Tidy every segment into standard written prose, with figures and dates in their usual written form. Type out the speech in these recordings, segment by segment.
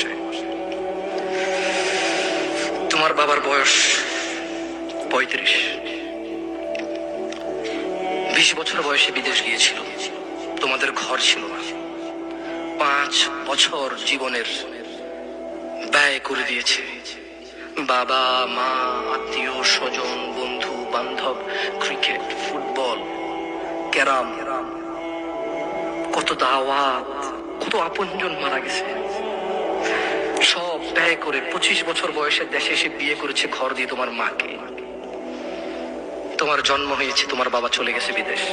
ভালোবাসে। তোমার বাবার বয়স 35, 20 বছর বয়সে বিদেশ গিয়েছিল। তোমাদের ঘর ছিল না। 5 বছর জীবনের ব্যয় করে দিয়েছে। বাবা মা, আত্মীয় স্বজন, বন্ধু বান্ধব, ক্রিকেট, ফুটবল, ক্যারাম, কত দাওয়াত, কত আপনজন মারা গেছে। সব ব্যয় করে 25 বছর বয়সে দেশে এসে বিয়ে করেছে ঘর দিয়ে তোমার মাকে। তোমার জন্ম হয়েছে, তোমার বাবা চলে গেছে বিদেশ।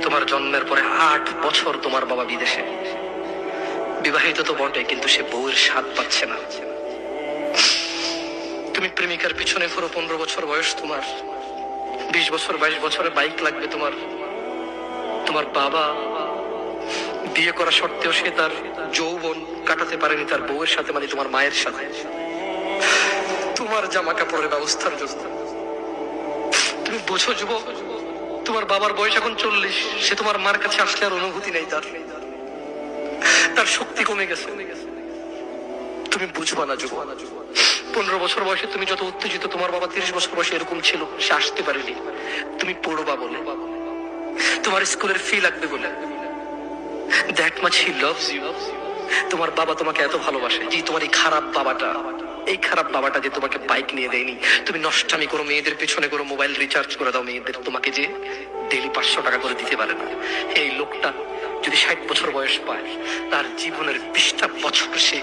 তোমার জন্মের পরে 8 বছর তোমার বাবা বিদেশে। বিবাহিত তো বটে, কিন্তু সে বউয়ের স্বাদ পাচ্ছে না। তুমি প্রেমিকার পিছনে ঘুরো। 15 বছর বয়স তোমার। 20 বছর 22 বছরে বাইক লাগবে তোমার। তোমার বাবা বিয়ে করা সত্ত্বেও সে তার যৌবন কাটাতে পারেনি তার বউয়ের সাথে, মানে তোমার মায়ের সাথে। তোমার জামা কাপড়ের ব্যবস্থার জন্য তুমি বোঝো যুবক, তোমার বাবার বয়স এখন 40। সে তোমার মার কাছে আসলে আর অনুভূতি নেই, তার শক্তি কমে গেছে। তুমি বুঝবা না যুবক। 15 বছর বয়সে তুমি যত উত্তেজিত, তোমার বাবা 30 বছর বয়সে এরকম ছিল, সে আসতে পারেনি। তুমি পড়বা বলে, তোমার স্কুলের ফি লাগবে বলে, that much he loves you. তোমার বাবা তোমাকে এত ভালোবাসে যে তোমার এই খারাপ বাবাটা যে তোমাকে বাইক নিয়ে দেয়নি। তুমি নষ্টামি করো, মেয়েদের পেছনে করো, মোবাইল রিচার্জ করে দাও মেয়েদের, তোমাকে যে ডেইলি 500 টাকা করে দিতে পারে না। এই লোকটা যদি 60 বছর বয়স পায়, তার জীবনের 20টা বছর সে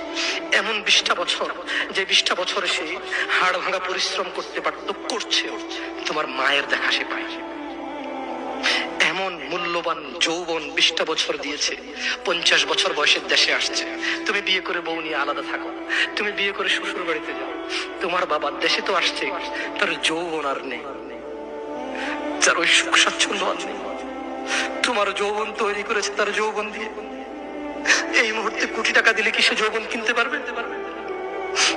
এমন 20টা বছর, যে 20টা বছরে সে হাড় ভাঙা পরিশ্রম করতে পারত, করছে। তোমার মায়ের দেখা সে পায়। এমন মূল্যবান যৌবন 20টা বছর দিয়েছে। 50 বছর বয়সের দেশে আসছে। তুমি বিয়ে করে বউ নিয়ে আলাদা থাকো, তুমি বিয়ে করে শ্বশুর বাড়িতে যাও। তোমার বাবা দেশে তো আসছে, তার যৌবন আর নেই, তার ওই সুখ স্বাচ্ছন্দ্য আর নেই। তোমার যৌবন তৈরি করেছে তার যৌবন দিয়ে। এই মুহূর্তে কোটি টাকা দিলে কি সে যৌবন কিনতে পারবে?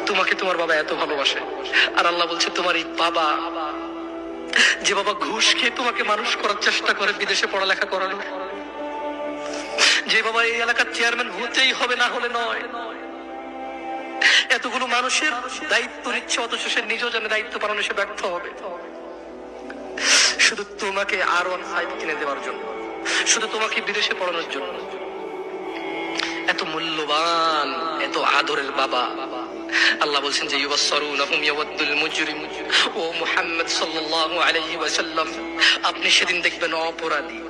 তোমাকে তোমার বাবা এত ভালোবাসে। আর আল্লাহ বলছে তোমার এই বাবা, যে বাবা ঘুষ খেয়ে তোমাকে মানুষ করার চেষ্টা করে বিদেশে পড়ালেখা করানো, যে বাবা এই এলাকার চেয়ারম্যান হতেই হবে, না হলে নয়, এতগুলো মানুষের দায়িত্ব নিচ্ছে, অথচ সে নিজেও জানে দায়িত্ব পালনে সে ব্যর্থ হবে। শুধু তোমাকে R15 কিনে দেওয়ার জন্য, শুধু তোমাকে বিদেশে পড়ানোর জন্য। এত মূল্যবান, এত আদরের বাবা। আল্লাহ বলছেন যে ইউবাসসারুনাহুম ইয়াওয়াদ্দুল মুজরিম। ও মুহাম্মদ সাল্লাল্লাহু আলাইহি ওয়াসাল্লাম, আপনি সেদিন দেখবেন অপরাধী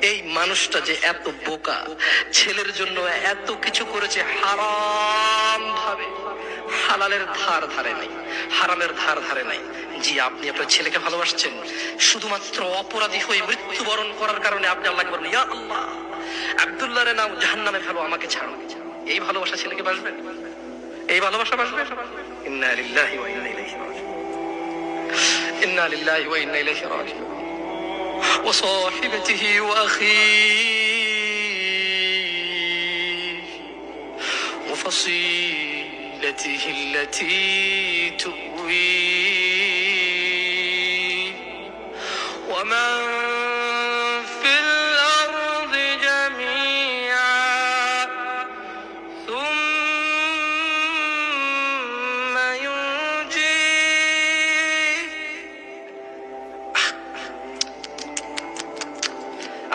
এই মানুষটা যে এত বোকা, ছেলের জন্য এত কিছু করেছে হারাম ভাবে, হালালের ধার ধারে নাই, হারামের ধার ধারে নাই। জি, আপনি আপনার ছেলেকে ভালোবাসছেন, শুধুমাত্র অপরাধী হয়ে মৃত্যুবরণ করার কারণে আপনি আল্লাহকে বলেন ইয়া আল্লাহ, আব্দুল্লাহ রে নাও জাহান্নামে ফেলো, আমাকে ছাড়ো। এই ভালোবাসা ছেলেকে বাসবে? এই ভালোবাসা বাসবে? ইন্না লিল্লাহি ওয়া ইন্না ইলাইহি রাজিউন। ইন্না লিল্লাহি ওয়া ইন্না ইলাইহি রাজিউন। ওয়া সাহিবাতিহি ওয়া আখিহি ওয়া ফাসিলাতিহি আল্লাতী তুওয়ি ওয়া মান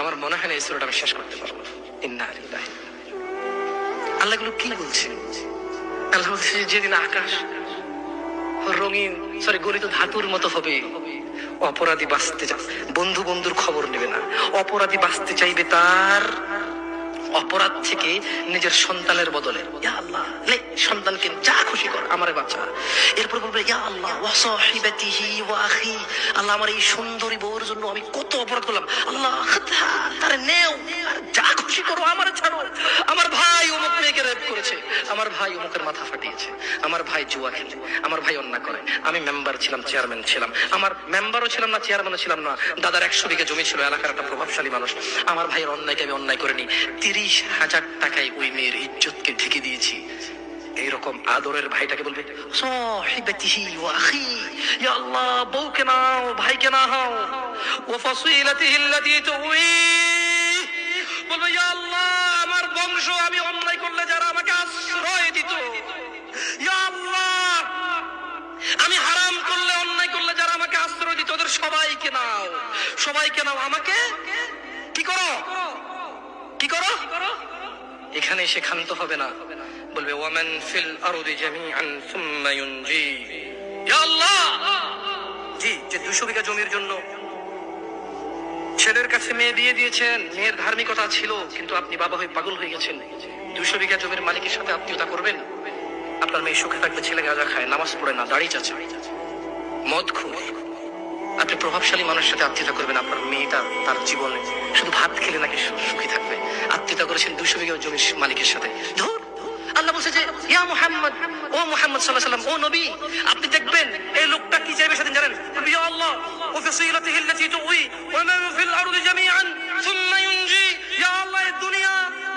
আমার মনে হয় না এই সূরাটা আমি শেষ করতে পারবো। ইন্না লিল্লাহি। আল্লাহ গুলো কি বলছে? আল্লাহ বলছে যেদিন আকাশ রঙিন গলিত ধাতুর মতো হবে, অপরাধী বাঁচতে চায়, বন্ধু বন্ধুর খবর নেবে না। অপরাধী বাঁচতে চাইবে তার অপরাধ থেকে নিজের সন্তানের বদলে, ইয়া আল্লাহ লে সন্তানকে যা খুশি কর, আমারে বাঁচা। এরপর বলবে ইয়া আল্লাহ ওয়া সাহিবাতিহি ওয়া আখি, আল্লাহ আমার এই সুন্দরী বউর জন্য আমি কত অপরাধ করলাম, আল্লাহ তারে নেও, যা খুশি করো, আমারে ছাড়ো। আমার ভাই অমুক মেয়েকে রেপ করেছে, আমার ভাই অমুকের মাথা ফাটিয়েছে, আমার ভাই জুয়া খেলে, আমার ভাই অন্যায় করে, আমি মেম্বার ছিলাম, চেয়ারম্যান ছিলাম, আমার মেম্বারও ছিলাম না, চেয়ারম্যানও ছিলাম না, দাদার 100 বিঘা জমি ছিল, এলাকার একটা প্রভাবশালী মানুষ, আমার ভাইয়ের অন্যায়কে আমি অন্যায় করিনি, 30,000 টাকায় ওই মেয়ের ইজ্জতকে ঢেকে দিয়েছি। এইরকম আদরের ভাইটাকে বলবে সাহিবাতিহি ওয়া আখি, ইয়া আল্লাহ বউকে নাও, ভাইকে নাও, ওয়া ফাসিলাতিহি আল্লাতী তুওয়ি, বলবে ইয়া আল্লাহ আমার বংশ, আমি অন্যায় করলে যারা আমাকে সবাইকে নাও, আমাকে কি করো কি করো? এখানে এসে ক্ষান্ত হবে না, বলবে ওয়ামান ফিল আরদি জামিআন সুম্মা ইউনজি। ইয়া আল্লাহ, জি, যে 200 বিঘা জমির জন্য ছেলের কাছে মেয়ে দিয়ে দিয়েছেন, মেয়ের ধার্মিকতা ছিল, কিন্তু আপনি বাবা হয়ে পাগল হয়ে গেছেন। 200 বিঘা জমির মালিকের সাথে আত্মীয়তা করবেন? আপনার মেয়ে সুখে থাকবে, ছেলে গাঁজা খায়, নামাজ পড়ে না, দাড়ি চাচা, মদখোর। আপনি প্রভাবশালী মানুষের সাথে আত্মীয়তা করবেন, আপনার মেয়েটা তার জীবনে শুধু ভাত খেলে নাকি সুখী থাকবে। আত্মীয়তা করেছেন 200 বিঘা জমির মালিকের সাথে। ধুর, আল্লাহ বলছে যে ইয়া মুহাম্মদ, ও মুহাম্মদ সাল্লাল্লাহু আলাইহি ওয়াসাল্লাম, ও নবী, আপনি দেখবেন এই লোকটা কি চাইবে সেদিন, জানেন? ইয়া আল্লাহ, ওয়া ফাসিলাতিহি আল্লাতী তুই ওয়া মান ফিল আরদি জামিআন সুম্মা ইউনজি। ইয়া আল্লাহ, এই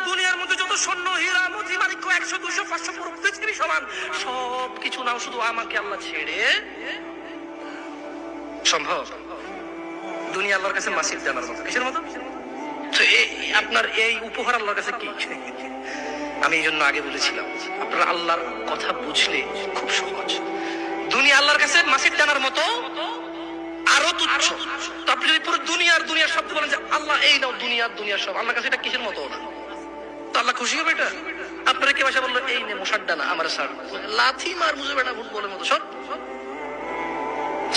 দুনিয়ার মধ্যে যত স্বর্ণ, হীরা, মোতি, মাণিক্য 100 200 500 পুরো পৃথিবী সমান, সব কিছু নাও, শুধু আমাকে আল্লাহ ছেড়ে। সম্ভব? দুনিয়া আল্লাহর কাছে মাসির দানার মতো। কিসের মতো? তো আপনার এই উপহার আল্লাহর কাছে কি? আমি এই জন্য আগে বলেছিলাম, আপনারা আল্লাহর কথা বুঝলে খুব সহজ। দুনিয়া আল্লাহর কাছে মাসির দানার মতো, আরো তুচ্ছ। তো আপনি যদি পুরো দুনিয়ার শব্দ বলেন যে আল্লাহ এই নাও, দুনিয়ার সব, আল্লাহর কাছে এটা কিসের মতো না? তো আল্লাহ খুশি হবে এটা? আপনারা কে ভাষা বললো, এই নে মশার ডানা, আমার সার লাথি মার, বুঝে বেটা ফুটবলের মতো সব।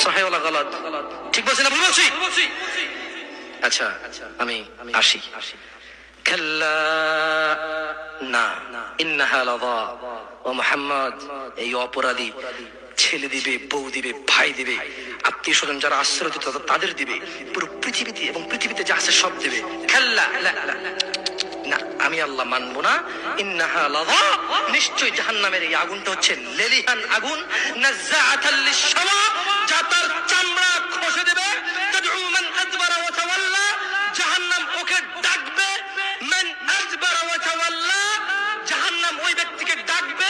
সহিহ ওয়ালা গালাত? ঠিক বলছি না ভুল বলছি? আচ্ছা, আমি আসি। কাল্লা, না, ইন্নাহা লাযা। ও মুহাম্মদ, এই অপরাধী ছেলে দিবে, বউ দিবে, ভাই দিবে, আত্মীয় স্বজন যারা আশ্রয় দিত তাদের দিবে, পুরো পৃথিবীতে এবং পৃথিবীতে যা আছে সব দিবে। কাল্লা, না, আমি আল্লাহ মানবো না। ইন্নাহা লাযা, নিশ্চয় জাহান্নামের এই আগুনটা হচ্ছে লেলিহান আগুন, নাযাআতাল লিশ-শাওয়া, যা তার চামড়া খসে দেবে। তাদউ মান আদবারা ওয়া তাওয়াল্লা, জাহান্নাম ওকে ডাকবে। মান আদবারা ওয়া তাওয়াল্লা, জাহান্নাম ওই ব্যক্তিকে ডাকবে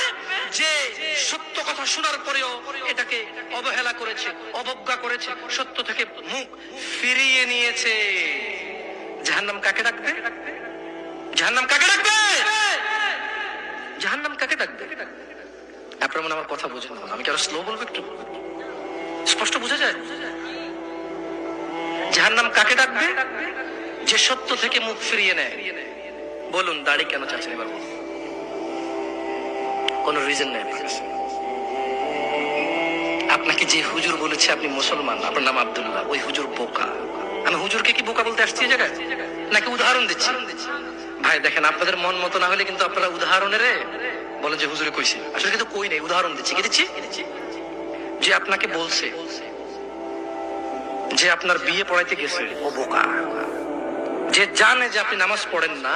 যে সত্য কথা শোনার পরেও এটাকে অবহেলা করেছে, অবজ্ঞা করেছে, সত্য থেকে মুখ ফিরিয়ে নিয়েছে। জাহান্নাম কাকে ডাকবে? জাহান্নাম কাকে ডাকবে? জাহান্নাম কাকে ডাকবে? আপনার মনে আমার কথা বুঝেন, আমি কি আরো স্লো বলবো? একটু স্পষ্ট বোঝা যায়? জাহান্নাম কাকে ডাকবে? যে সত্য থেকে মুখ ফিরিয়ে নেয়। বলুন, দাড়ি কেন চাচ্ছেন এবার বলুন? কোন রিজন নেই আপনার কাছে। আপনাকে যে হুজুর বলেছে আপনি মুসলমান, আপনার নাম আব্দুল্লাহ, ওই হুজুর বোকা। আমি হুজুরকে কি বোকা বলতে আসছি এই জায়গায়, নাকি উদাহরণ দিচ্ছি? ভাই দেখেন, আপনাদের মন মতো না হলে কিন্তু আপনারা উদাহরণের বলেন যে হুজুরে কইছি, আসলে কিন্তু কই নেই, উদাহরণ দিচ্ছি। কি দিচ্ছি? যে আপনাকে বলছে যে আপনার বিয়ে পড়াইতে গেছে ও বোকা। যে জানে যে আপনি নামাজ পড়েন না,